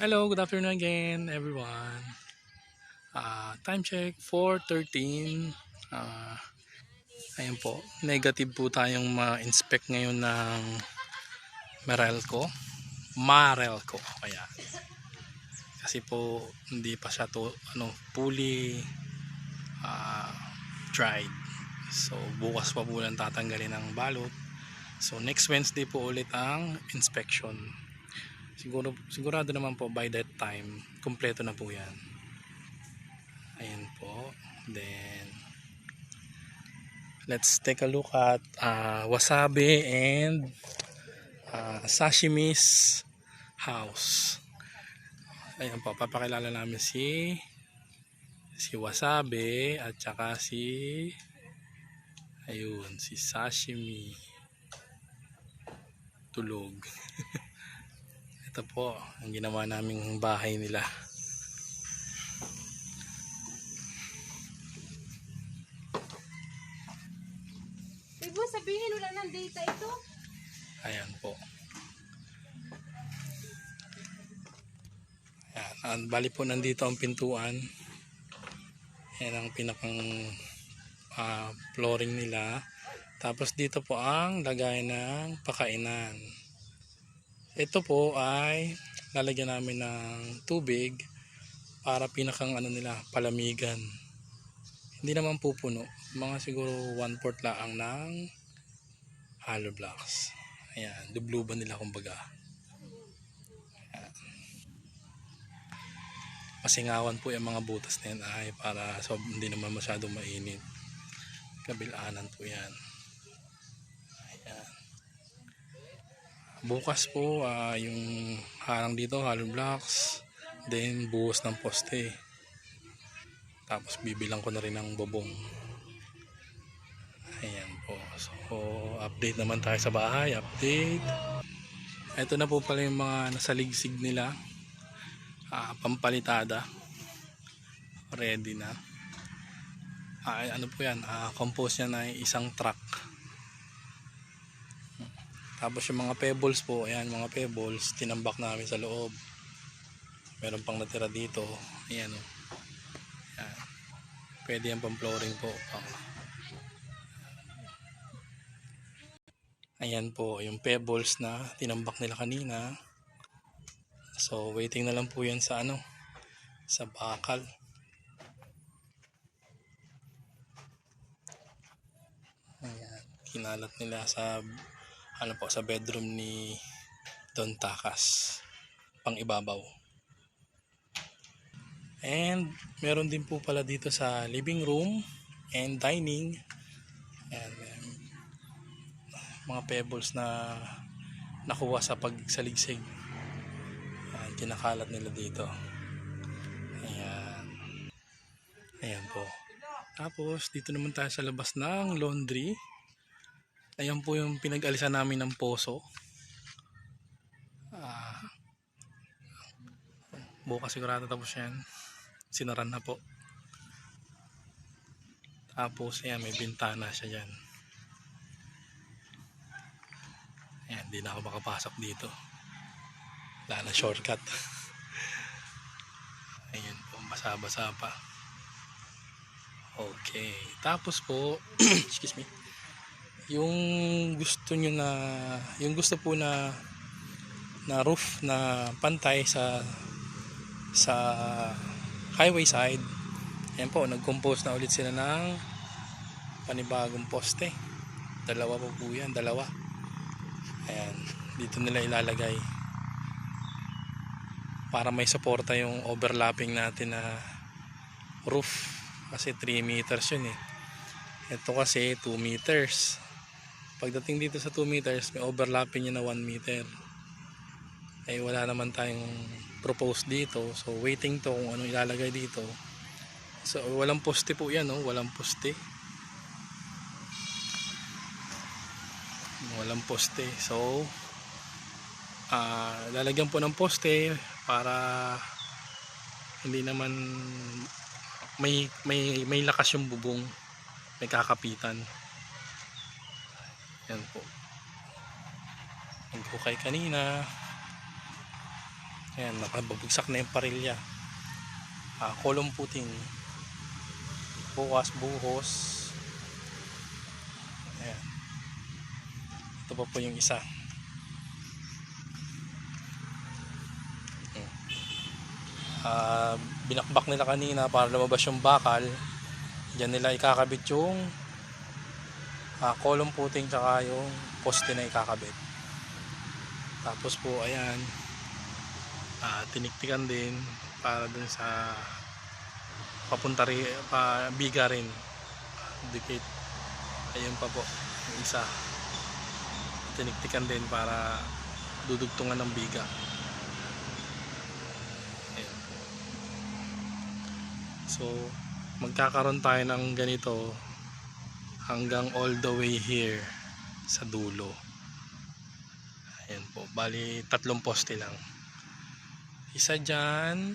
Hello, good afternoon again, everyone. Time check 4:13. Uh, Ayan po, negative po tayong ma-inspect ngayon ng Meralco. Marelco. Kaya kasi po hindi pa siya to fully uh, dried. So bukas pa po lang tatanggalin ang balot. So next Wednesday po ulit ang inspection. Sigurado naman po by that time kumpleto na po 'yan. Ayan po. Then let's take a look at wasabi and sashimi's house. Ayan po, papakilala namin si wasabi at saka si sashimi tulog. Ito po ang ginawa naming bahay nila. Ibo, sabihin wala ng data ito. Ayan po. Ayan, bali po nandito ang pintuan. Yan ang pinakang flooring nila. Tapos dito po ang lagay ng pakainan. Ito po ay lalagyan namin ng tubig para pinakang nila palamigan. Hindi naman pupuno. Mga siguro 1/4 lang ng hollow blocks. Ayan, dubluban nila kumbaga. Ayan. Masingawan po yung mga butas na yan ay para hindi naman masyadong mainit. Kabilanan po yan. Ayan. Bukas po yung harang dito hollow blocks, then buhos ng poste, tapos bibilang ko na rin ng bubong. Ayan po, so update naman tayo sa bahay. Ito na po pala yung mga nasa ligsig nila, pampalitada, ready na. Ano po yan, compost yan ay isang truck. Tapos yung mga pebbles po, ayan mga pebbles, tinambak namin sa loob. Meron pang natira dito. Ayan o. Ayan. Pwede yan pang flooring po. Ayan po yung pebbles na tinambak nila kanina. So waiting na lang po yan sa sa bakal. Ayan. Kinalat nila sa sa bedroom ni Don Takas, pang ibabaw. And meron din po pala dito sa living room and dining. Ayan, mga pebbles na nakuha sa pagsaligsig. Ayan, kinakalat nila dito. Ayan. Ayan po. Tapos dito naman tayo sa labas ng laundry. Ayan po yung pinag-alisan namin ng poso. Bukas sigurado tapos yan. Sinaran na po. Tapos ayan, may bintana siya dyan. Ayan, hindi na ako makapasok dito. Wala na shortcut. Ayan po, basa-basa pa. Okay. Tapos po, excuse me. Yung gusto po na roof na pantay sa highway side. Ayan po, nag-compose na ulit sila ng panibagong poste. Dalawa po yan, dalawa. Ayan, dito nila ilalagay para may suporta yung overlapping natin na roof. Kasi 3 meters yun eh. Ito kasi 2 meters. Pagdating dito sa 2 meters, may overlapping yun na 1 meter. Eh wala naman tayong propose dito. So waiting to kung ano ilalagay dito. So walang poste po yan, no? Walang poste. Walang poste. So lalagyan po ng poste para hindi naman may lakas yung bubong, may kakapitan. Yan po. Naghukay kanina. Ayan, nakababagsak na yung parilya. Kolong puting. Bukas buhos. Ayan. Ito pa po yung isa. Binakbak nila kanina para lumabas yung bakal. Diyan nila ikakabit yung kolong puting tsaka yung poste na ikakabit. Tapos po ayan, tiniktikan din para dun sa papunta rin, biga rin, dikit. Ayun pa po yung isa, tiniktikan din para dudugtungan ng biga. Ayan. So magkakaroon tayo ng ganito hanggang all the way here sa dulo. Ayan po, bali 3 poste lang, isa dyan,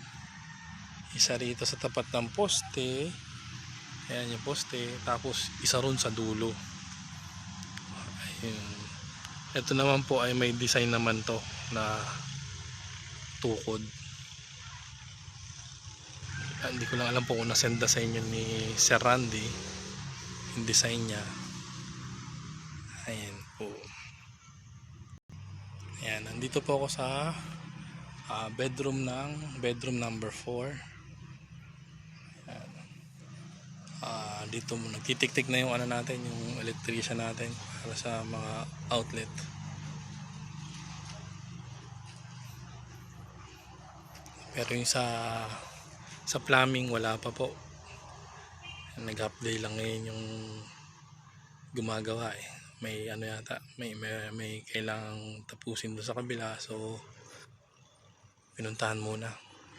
isa rito sa tapat ng poste. Ayan yung poste, tapos isa ron sa dulo. Ayun. Ito naman po ay may design naman to na tukod. Hindi ko lang alam po kung nasenda sa inyo ni Sir Randy yung design niya. Ayan po. Ayan, nandito po ako sa bedroom number 4. Dito mo nagtitik-tik na yung ano natin, yung electrician natin para sa mga outlet. Pero yung sa plumbing wala pa po. Nag-update lang ngayon yung gumagawa eh. May ano yata, may kailangang tapusin doon sa kabila, so pinuntahan muna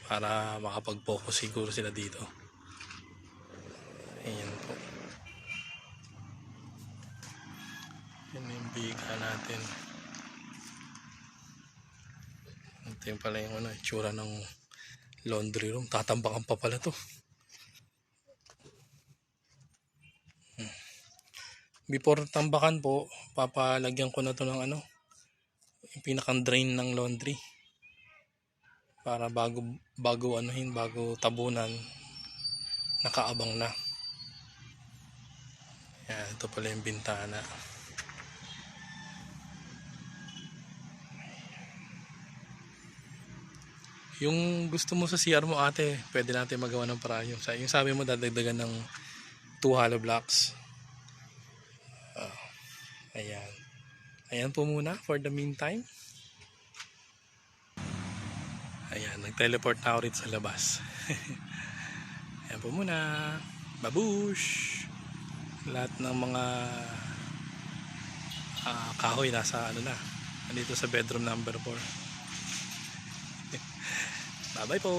para makapag-focus siguro sila dito. Ayan po. Yan yung biga natin. Ito yung pala yung itsura ng laundry room. Tatambakan pa pala to. Before tambakan po, papalagyan ko na to ng yung pinakang drain ng laundry. Para bago tabunan, nakaabang na. Yan, ito pala yung bintana. Yung gusto mo sa CR mo ate, pwede natin magawa ng paraan. Yung sabi mo dadagdagan ng 2 hollow blocks. Ayan. Ayan po muna for the meantime. Ayan, nag-teleport na ako rito sa labas. Ayan po muna. Babush! Lahat ng mga kahoy nasa nandito sa bedroom number 4. Bye bye po!